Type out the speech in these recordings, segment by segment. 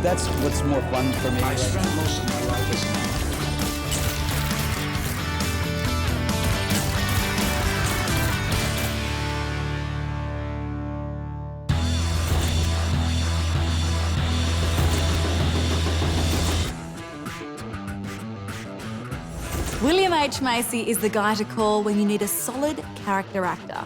that's what's more fun for me. I spent most of my life as an actor. William H. Macy is the guy to call when you need a solid character actor.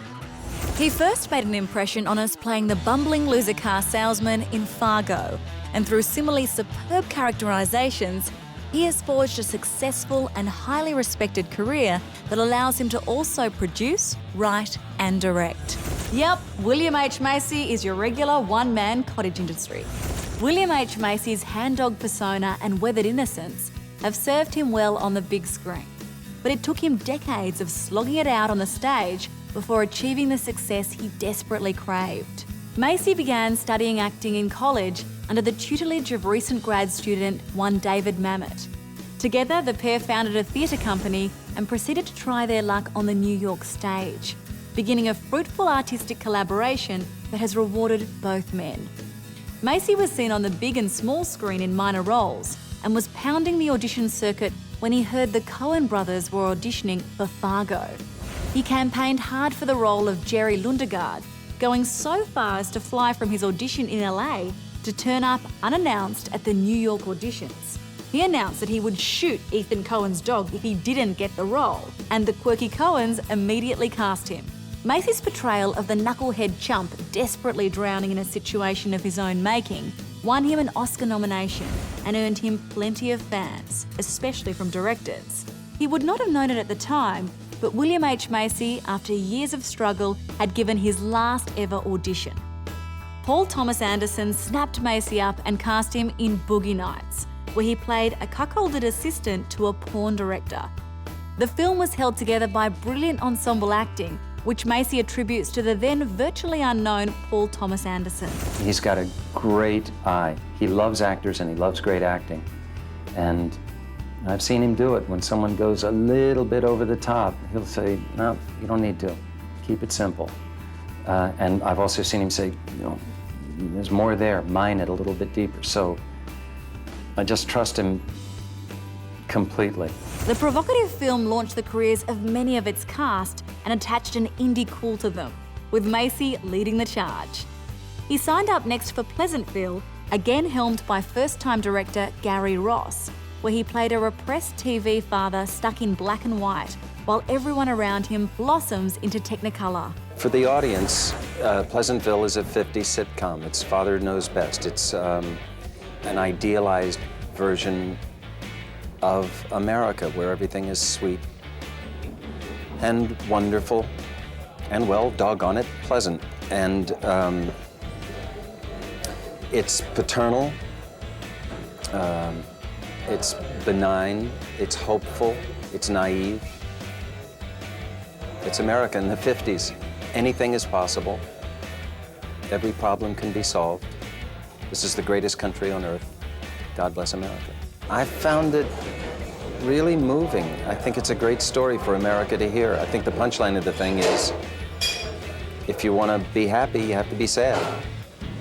He first made an impression on us playing the bumbling loser car salesman in Fargo, and through similarly superb characterizations, he has forged a successful and highly respected career that allows him to also produce, write, and direct. Yep, William H. Macy is your regular one-man cottage industry. William H. Macy's hand-dog persona and weathered innocence have served him well on the big screen. But it took him decades of slogging it out on the stage before achieving the success he desperately craved. Macy began studying acting in college under the tutelage of recent grad student one David Mamet. Together, the pair founded a theatre company and proceeded to try their luck on the New York stage, beginning a fruitful artistic collaboration that has rewarded both men. Macy was seen on the big and small screen in minor roles and was pounding the audition circuit when he heard the Coen brothers were auditioning for Fargo. He campaigned hard for the role of Jerry Lundegaard, going so far as to fly from his audition in LA to turn up unannounced at the New York auditions. He announced that he would shoot Ethan Coen's dog if he didn't get the role, and the quirky Coens immediately cast him. Macy's portrayal of the knucklehead chump desperately drowning in a situation of his own making won him an Oscar nomination and earned him plenty of fans, especially from directors. He would not have known it at the time, but William H. Macy, after years of struggle, had given his last ever audition. Paul Thomas Anderson snapped Macy up and cast him in Boogie Nights, where he played a cuckolded assistant to a porn director. The film was held together by brilliant ensemble acting, which Macy attributes to the then virtually unknown Paul Thomas Anderson. He's got a great eye. He loves actors and he loves great acting. And I've seen him do it. When someone goes a little bit over the top, he'll say, no, you don't need to. Keep it simple. And I've also seen him say, you know, there's more there, mine it a little bit deeper. So I just trust him completely. The provocative film launched the careers of many of its cast and attached an indie cool to them, with Macy leading the charge. He signed up next for Pleasantville, again helmed by first-time director Gary Ross, where he played a repressed TV father stuck in black and white, while everyone around him blossoms into Technicolor. For the audience, Pleasantville is a 50s sitcom. It's Father Knows Best. It's an idealized version of America, where everything is sweet and wonderful and, well, doggone it, pleasant. And it's paternal, it's benign, it's hopeful, it's naive. It's America in the 50s. Anything is possible. Every problem can be solved. This is the greatest country on earth. God bless America. I found it really moving. I think it's a great story for America to hear. I think the punchline of the thing is, if you want to be happy, you have to be sad.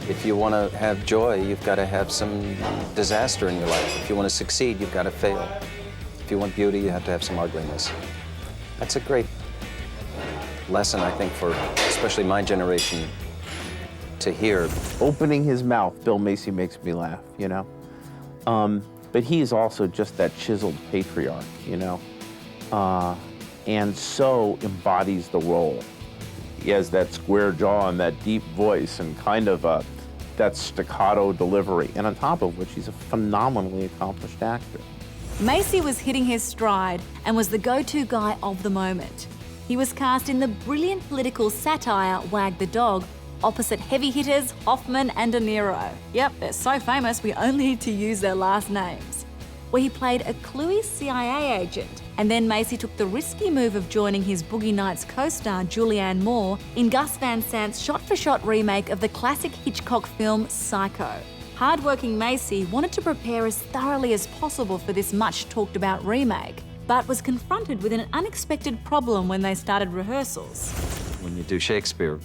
If you want to have joy, you've got to have some disaster in your life. If you want to succeed, you've got to fail. If you want beauty, you have to have some ugliness. That's a great lesson, I think, for especially my generation to hear. Opening his mouth, Bill Macy makes me laugh, you know? But he is also just that chiseled patriarch, you know? And so embodies the role. He has that square jaw and that deep voice and kind of that staccato delivery, and on top of which he's a phenomenally accomplished actor. Macy was hitting his stride and was the go-to guy of the moment. He was cast in the brilliant political satire Wag the Dog, opposite heavy hitters Hoffman and De Niro. Yep, they're so famous we only need to use their last names. Where he played a cluey CIA agent, and then Macy took the risky move of joining his Boogie Nights co-star Julianne Moore in Gus Van Sant's shot-for-shot remake of the classic Hitchcock film Psycho. Hard-working Macy wanted to prepare as thoroughly as possible for this much-talked-about remake, but was confronted with an unexpected problem when they started rehearsals. When you do Shakespeare,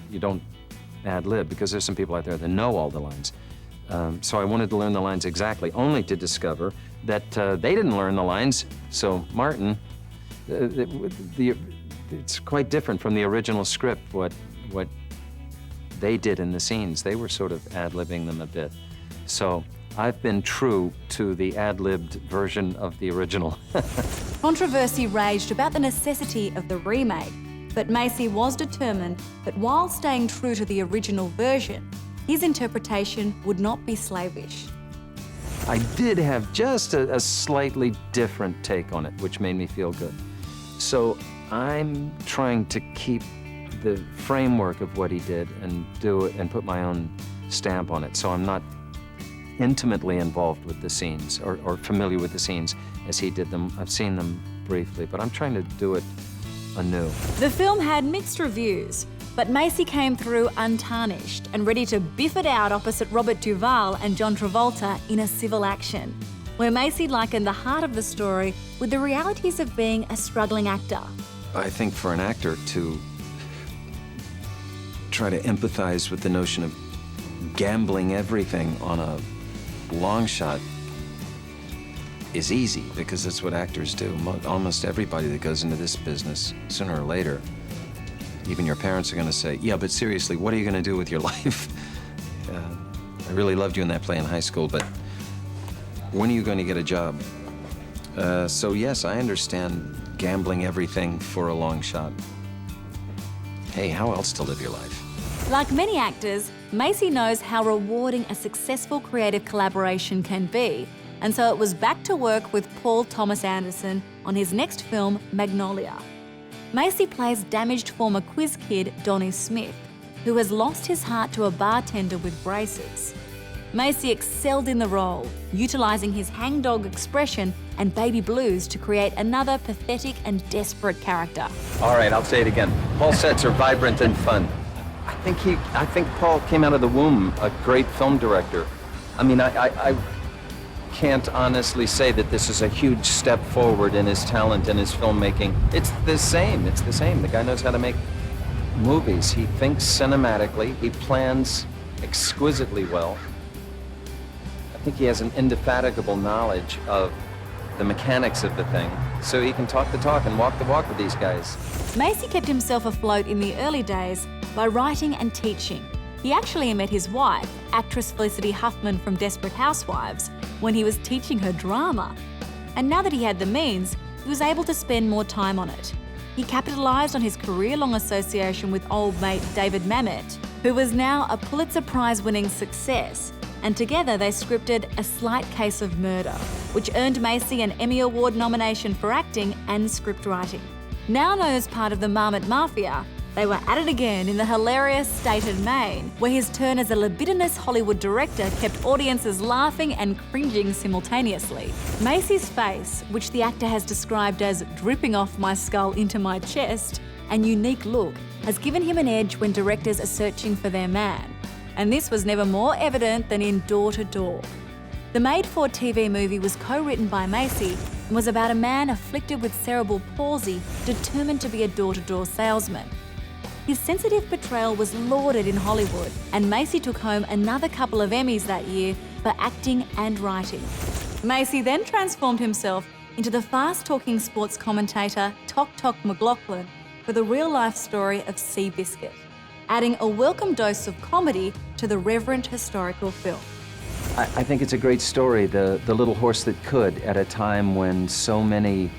you don't ad-lib, because there's some people out there that know all the lines. So I wanted to learn the lines exactly, only to discover that they didn't learn the lines. So Martin, it's quite different from the original script, what they did in the scenes. They were sort of ad-libbing them a bit. So I've been true to the ad-libbed version of the original. Controversy raged about the necessity of the remake, but Macy was determined that while staying true to the original version, his interpretation would not be slavish. I did have just a slightly different take on it, which made me feel good. So I'm trying to keep the framework of what he did and do it and put my own stamp on it. So I'm not intimately involved with the scenes or familiar with the scenes as he did them. I've seen them briefly, but I'm trying to do it anew. The film had mixed reviews, but Macy came through untarnished and ready to biff it out opposite Robert Duvall and John Travolta in A Civil Action, where Macy likened the heart of the story with the realities of being a struggling actor. I think for an actor to try to empathize with the notion of gambling everything on a long shot is easy, because that's what actors do. Almost everybody that goes into this business, sooner or later, even your parents are going to say, yeah, but seriously, what are you going to do with your life? I really loved you in that play in high school, but when are you going to get a job? So yes, I understand gambling everything for a long shot. Hey, how else to live your life? Like many actors, Macy knows how rewarding a successful creative collaboration can be, and so it was back to work with Paul Thomas Anderson on his next film, Magnolia. Macy plays damaged former quiz kid Donnie Smith, who has lost his heart to a bartender with braces. Macy excelled in the role, utilising his hangdog expression and baby blues to create another pathetic and desperate character. All right, I'll say it again. Paul's sets are vibrant and fun. I think Paul came out of the womb a great film director. I mean, I can't honestly say that this is a huge step forward in his talent and his filmmaking. It's the same. The guy knows how to make movies. He thinks cinematically. He plans exquisitely well. I think he has an indefatigable knowledge of the mechanics of the thing, so he can talk the talk and walk the walk with these guys. Macy kept himself afloat in the early days by writing and teaching. He actually met his wife, actress Felicity Huffman from Desperate Housewives, when he was teaching her drama. And now that he had the means, he was able to spend more time on it. He capitalised on his career-long association with old mate David Mamet, who was now a Pulitzer Prize-winning success, and together they scripted A Slight Case of Murder, which earned Macy an Emmy Award nomination for acting and scriptwriting. Now known as part of the Marmot Mafia, they were at it again in the hilarious Staten, Maine, where his turn as a libidinous Hollywood director kept audiences laughing and cringing simultaneously. Macy's face, which the actor has described as dripping off my skull into my chest, and unique look, has given him an edge when directors are searching for their man. And this was never more evident than in Door to Door. The made-for-TV movie was co-written by Macy and was about a man afflicted with cerebral palsy determined to be a door-to-door salesman. His sensitive portrayal was lauded in Hollywood, and Macy took home another couple of Emmys that year for acting and writing. Macy then transformed himself into the fast-talking sports commentator Tok Tok McLaughlin for the real-life story of Seabiscuit, adding a welcome dose of comedy to the reverent historical film. I think it's a great story, the little horse that could, at a time when so many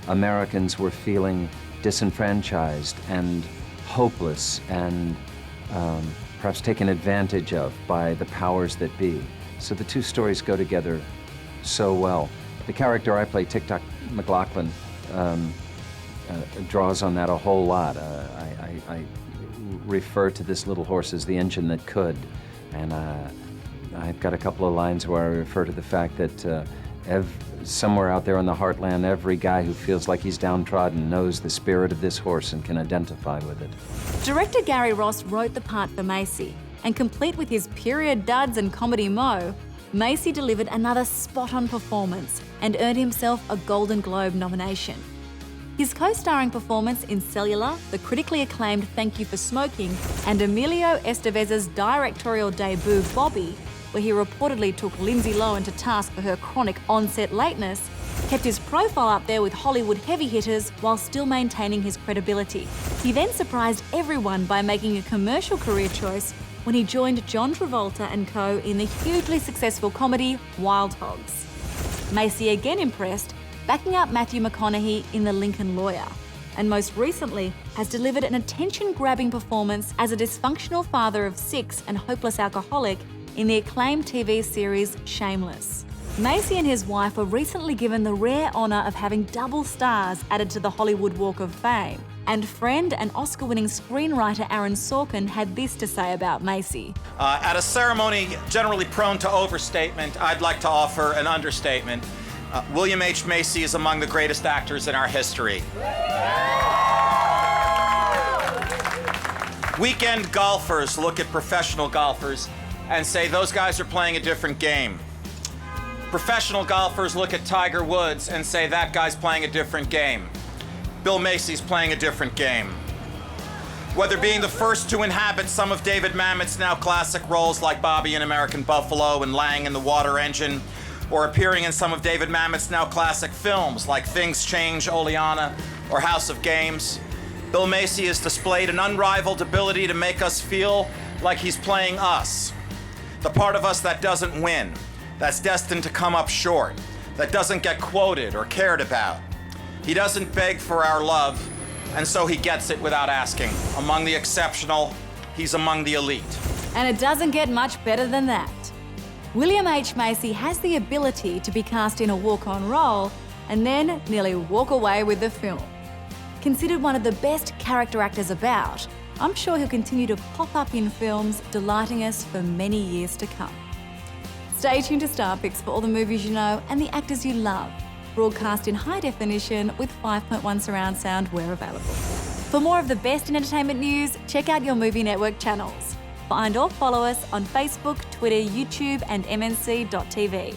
Americans were feeling disenfranchised and hopeless and perhaps taken advantage of by the powers that be. So the two stories go together so well. The character I play, Tic Tac McLaughlin, draws on that a whole lot. I refer to this little horse as the engine that could, and I've got a couple of lines where I refer to the fact that somewhere out there in the heartland, every guy who feels like he's downtrodden knows the spirit of this horse and can identify with it. Director Gary Ross wrote the part for Macy, and complete with his period duds and comedy mo, Macy delivered another spot-on performance and earned himself a Golden Globe nomination. His co-starring performance in Cellular, the critically acclaimed Thank You for Smoking, and Emilio Estevez's directorial debut, Bobby, where he reportedly took Lindsay Lohan to task for her chronic on-set lateness, kept his profile up there with Hollywood heavy hitters while still maintaining his credibility. He then surprised everyone by making a commercial career choice when he joined John Travolta and co. in the hugely successful comedy Wild Hogs. Macy again impressed, backing up Matthew McConaughey in The Lincoln Lawyer, and most recently has delivered an attention-grabbing performance as a dysfunctional father of 6 and hopeless alcoholic in the Acclaim TV series Shameless. Macy and his wife were recently given the rare honour of having double stars added to the Hollywood Walk of Fame, and friend and Oscar-winning screenwriter Aaron Sorkin had this to say about Macy. At a ceremony generally prone to overstatement, I'd like to offer an understatement. William H. Macy is among the greatest actors in our history. Weekend golfers look at professional golfers and say those guys are playing a different game. Professional golfers look at Tiger Woods and say that guy's playing a different game. Bill Macy's playing a different game. Whether being the first to inhabit some of David Mamet's now classic roles like Bobby in American Buffalo and Lang in The Water Engine, or appearing in some of David Mamet's now classic films like Things Change, Oleana, or House of Games, Bill Macy has displayed an unrivaled ability to make us feel like he's playing us. The part of us that doesn't win, that's destined to come up short, that doesn't get quoted or cared about. He doesn't beg for our love, and so he gets it without asking. Among the exceptional, he's among the elite. And it doesn't get much better than that. William H. Macy has the ability to be cast in a walk-on role and then nearly walk away with the film. Considered one of the best character actors about, I'm sure he'll continue to pop up in films, delighting us for many years to come. Stay tuned to Star Picks for all the movies you know and the actors you love, broadcast in high definition with 5.1 surround sound where available. For more of the best in entertainment news, check out your Movie Network channels. Find or follow us on Facebook, Twitter, YouTube and MNC.tv.